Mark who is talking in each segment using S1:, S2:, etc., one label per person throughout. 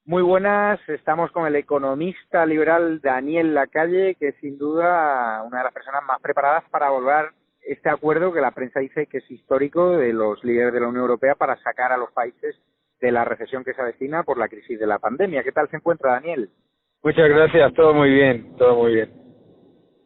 S1: Muy buenas, estamos con el economista liberal Daniel Lacalle, que es sin duda una de las personas más preparadas para abordar este acuerdo que la prensa dice que es histórico de los líderes de la Unión Europea para sacar a los países de la recesión que se avecina por la crisis de la pandemia. ¿Qué tal se encuentra, Daniel?
S2: Muchas gracias, todo muy bien, todo muy bien.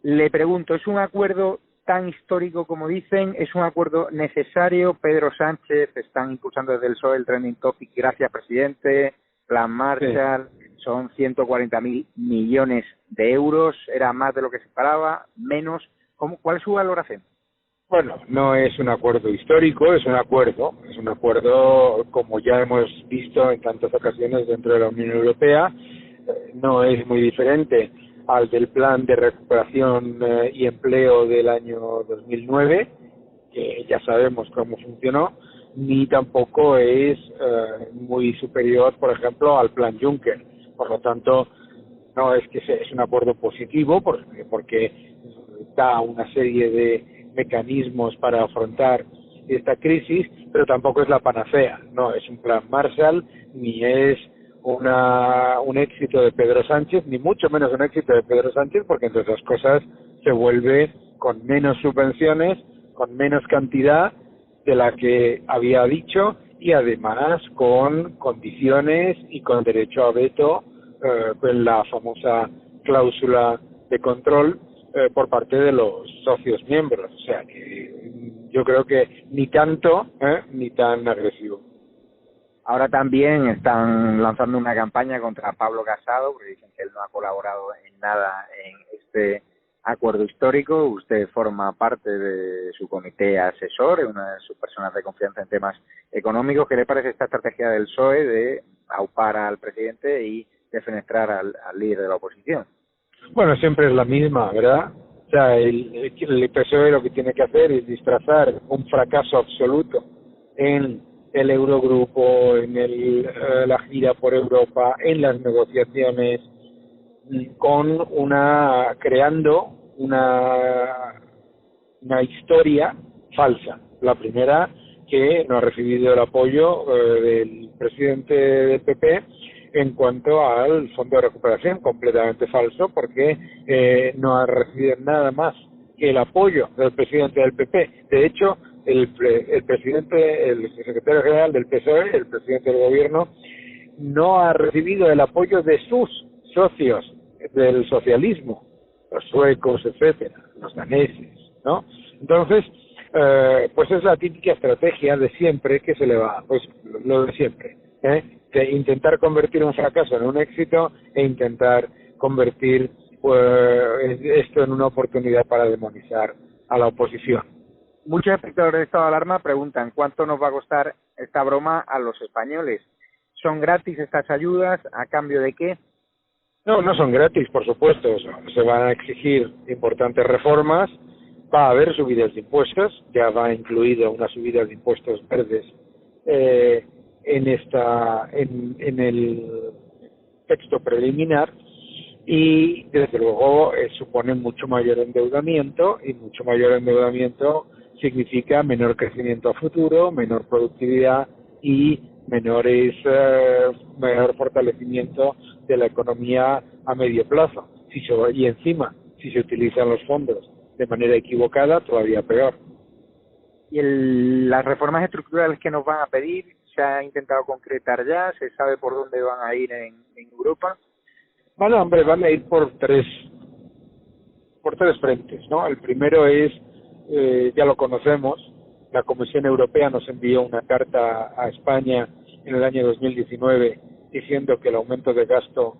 S1: Le pregunto, ¿es un acuerdo tan histórico como dicen? ¿Es un acuerdo necesario? Pedro Sánchez están impulsando desde el PSOE el trending topic, gracias presidente, Plan Marshall, son 140.000 millones de euros, era más de lo que se esperaba, menos. ¿Cuál es su valoración?
S2: Bueno, no es un acuerdo histórico, es un acuerdo como ya hemos visto en tantas ocasiones dentro de la Unión Europea, no es muy diferente al del Plan de Recuperación y Empleo del año 2009, que ya sabemos cómo funcionó, ni tampoco es muy superior, por ejemplo, al Plan Juncker. Por lo tanto, no es que es un acuerdo positivo, porque da una serie de mecanismos para afrontar esta crisis, pero tampoco es la panacea. No es un Plan Marshall, ni es un éxito de Pedro Sánchez, ni mucho menos un éxito de Pedro Sánchez, porque entre otras cosas se vuelve con menos subvenciones, con menos cantidad de la que había dicho, y además con condiciones y con derecho a veto, con la famosa cláusula de control por parte de los socios miembros. O sea que yo creo que ni tanto ni tan agresivo.
S1: Ahora también están lanzando una campaña contra Pablo Casado, porque dicen que él no ha colaborado en nada en este acuerdo histórico. Usted forma parte de su comité asesor, es una de sus personas de confianza en temas económicos. ¿Qué le parece esta estrategia del PSOE de aupar al presidente y defenestrar al líder de la oposición?
S2: Bueno, siempre es la misma, ¿verdad? O sea, el PSOE lo que tiene que hacer es disfrazar un fracaso absoluto en el Eurogrupo, en la gira por Europa, en las negociaciones, creando una historia falsa. La primera, que no ha recibido el apoyo del presidente del PP en cuanto al Fondo de Recuperación, completamente falso, porque no ha recibido nada más que el apoyo del presidente del PP. De hecho, el secretario general del PSOE, el presidente del gobierno, no ha recibido el apoyo de sus socios del socialismo, los suecos, etcétera, los daneses, ¿no? Entonces, pues es la típica estrategia de siempre que se le va, pues lo de siempre, de intentar convertir un fracaso en un éxito e intentar convertir esto en una oportunidad para demonizar a la oposición.
S1: Muchos espectadores de estado de alarma preguntan ¿cuánto nos va a costar esta broma a los españoles? ¿Son gratis estas ayudas? ¿A cambio de qué?
S2: No, no son gratis, por supuesto. Se van a exigir importantes reformas, va a haber subidas de impuestos, ya va incluido una subida de impuestos verdes en el texto preliminar, y desde luego supone mucho mayor endeudamiento, y mucho mayor endeudamiento significa menor crecimiento a futuro, menor productividad y menor fortalecimiento de la economía a medio plazo. Y encima, si se utilizan los fondos de manera equivocada, todavía peor.
S1: ¿Y las reformas estructurales que nos van a pedir, se ha intentado concretar ya? ¿Se sabe por dónde van a ir en Europa?
S2: Bueno, hombre, van a ir por tres frentes, ¿no? El primero es, ya lo conocemos, la Comisión Europea nos envió una carta a España en el año 2019 diciendo que el aumento de gasto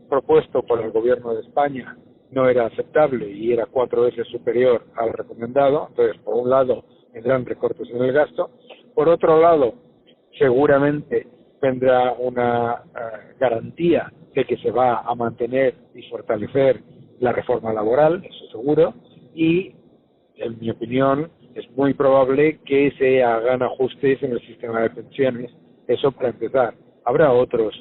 S2: propuesto por el gobierno de España no era aceptable y era 4 veces superior al recomendado. Entonces, por un lado, vendrán recortes en el gasto. Por otro lado, seguramente vendrá una garantía de que se va a mantener y fortalecer la reforma laboral, eso seguro, y, en mi opinión, es muy probable que se hagan ajustes en el sistema de pensiones. Eso para empezar. Habrá otros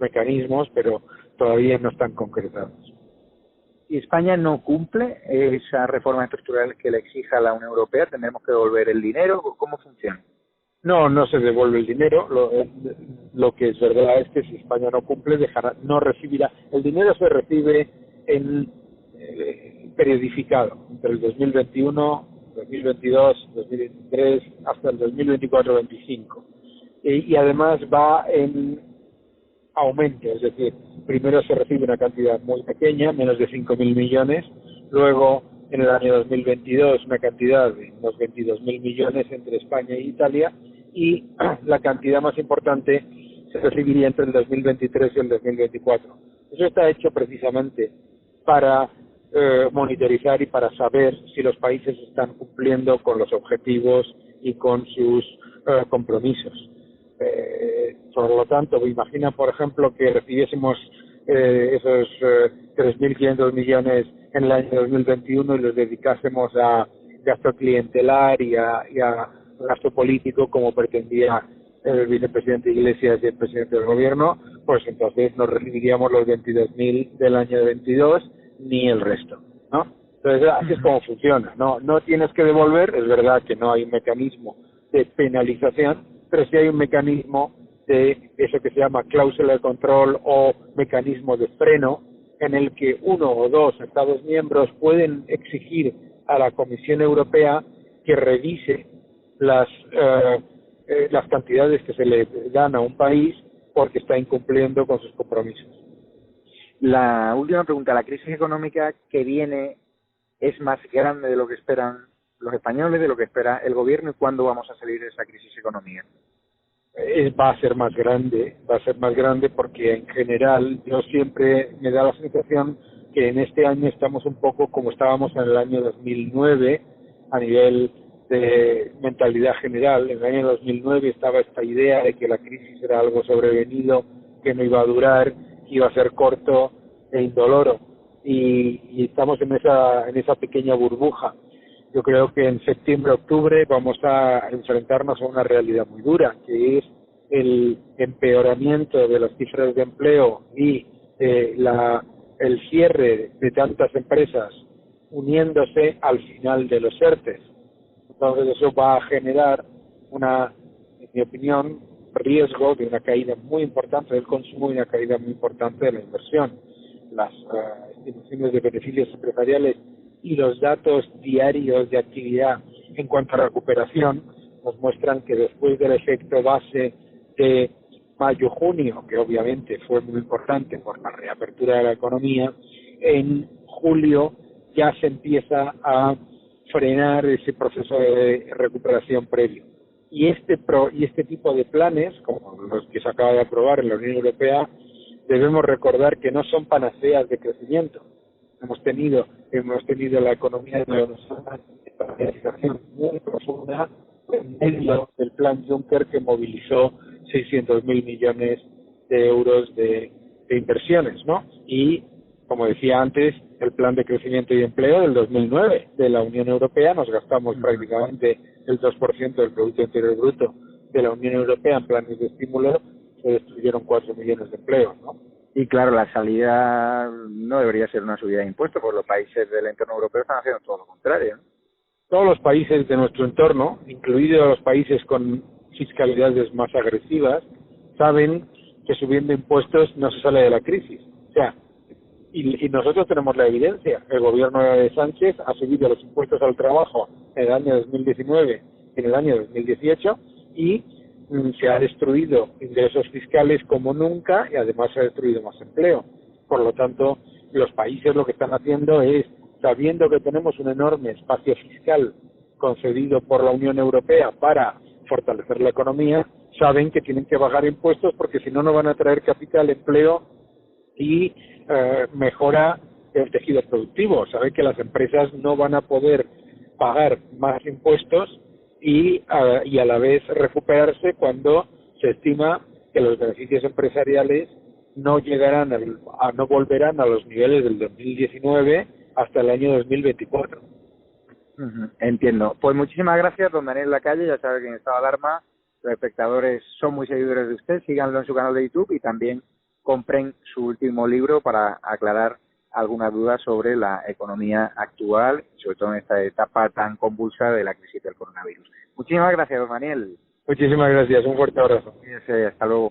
S2: mecanismos, pero todavía no están concretados.
S1: Si España no cumple esa reforma estructural que le exija la Unión Europea, ¿tendremos que devolver el dinero? ¿Cómo funciona?
S2: No, no se devuelve el dinero. Lo que es verdad es que si España no cumple, no recibirá. El dinero se recibe en periodificado entre el 2021, 2022, 2023 hasta el 2024-25. Y además va en aumento, es decir, primero se recibe una cantidad muy pequeña, menos de 5.000 millones, luego en el año 2022 una cantidad de unos 22.000 millones entre España e Italia, y la cantidad más importante se recibiría entre el 2023 y el 2024. Eso está hecho precisamente para monitorizar y para saber si los países están cumpliendo con los objetivos y con sus compromisos. Por lo tanto, imagina, por ejemplo, que recibiésemos esos 3.500 millones en el año 2021 y los dedicásemos a gasto clientelar y a gasto político, como pretendía el vicepresidente Iglesias y el presidente del gobierno, pues entonces no recibiríamos los 22.000 del año 22 ni el resto, ¿no? Entonces así es como funciona. No tienes que devolver. Es verdad que no hay un mecanismo de penalización, pero sí hay un mecanismo de eso que se llama cláusula de control o mecanismo de freno, en el que uno o dos Estados miembros pueden exigir a la Comisión Europea que revise las cantidades que se le dan a un país porque está incumpliendo con sus compromisos.
S1: La última pregunta, ¿la crisis económica que viene es más grande de lo que esperan los españoles, de lo que espera el gobierno, y cuándo vamos a salir de esa crisis económica?
S2: Va a ser más grande porque en general yo siempre me da la sensación que en este año estamos un poco como estábamos en el año 2009 a nivel de mentalidad general. En el año 2009 estaba esta idea de que la crisis era algo sobrevenido, que no iba a durar, que iba a ser corto e indoloro, y estamos en esa pequeña burbuja. Yo creo que en septiembre, octubre vamos a enfrentarnos a una realidad muy dura, que es el empeoramiento de las cifras de empleo y el cierre de tantas empresas uniéndose al final de los ERTEs. Entonces eso va a generar en mi opinión, riesgo de una caída muy importante del consumo y una caída muy importante de la inversión. Las estimaciones de beneficios empresariales y los datos diarios de actividad en cuanto a recuperación nos muestran que después del efecto base de mayo-junio, que obviamente fue muy importante por la reapertura de la economía, en julio ya se empieza a frenar ese proceso de recuperación previo. Y este tipo de planes, como los que se acaba de aprobar en la Unión Europea, debemos recordar que no son panaceas de crecimiento. Hemos tenido la economía de una estabilización muy profunda en medio del plan Juncker, que movilizó 600.000 millones de euros de inversiones, ¿no? Y, como decía antes, el plan de crecimiento y empleo del 2009 de la Unión Europea, nos gastamos prácticamente el 2% del Producto Interior Bruto de la Unión Europea en planes de estímulo, se destruyeron 4 millones de empleos, ¿no?
S1: Y claro, la salida no debería ser una subida de impuestos, porque los países del entorno europeo están haciendo todo lo contrario, ¿no?
S2: Todos los países de nuestro entorno, incluidos los países con fiscalidades más agresivas, saben que subiendo impuestos no se sale de la crisis. O sea, y nosotros tenemos la evidencia. El gobierno de Sánchez ha subido los impuestos al trabajo en el año 2019 y en el año 2018 y se ha destruido ingresos fiscales como nunca, y además se ha destruido más empleo. Por lo tanto, los países lo que están haciendo es, sabiendo que tenemos un enorme espacio fiscal concedido por la Unión Europea para fortalecer la economía, saben que tienen que bajar impuestos porque si no, no van a traer capital, empleo y mejora el tejido productivo. Saben que las empresas no van a poder pagar más impuestos y a la vez recuperarse cuando se estima que los beneficios empresariales no volverán a los niveles del 2019 hasta el año 2024.
S1: Entiendo. Pues muchísimas gracias, don Daniel Lacalle. Ya sabe que en estado de alarma los espectadores son muy seguidores de usted. Síganlo en su canal de YouTube y también compren su último libro para aclarar algunas dudas sobre la economía actual, sobre todo en esta etapa tan convulsa de la crisis del coronavirus. Muchísimas gracias, don Daniel.
S2: Muchísimas gracias, un fuerte abrazo.
S1: Cuídese, hasta luego.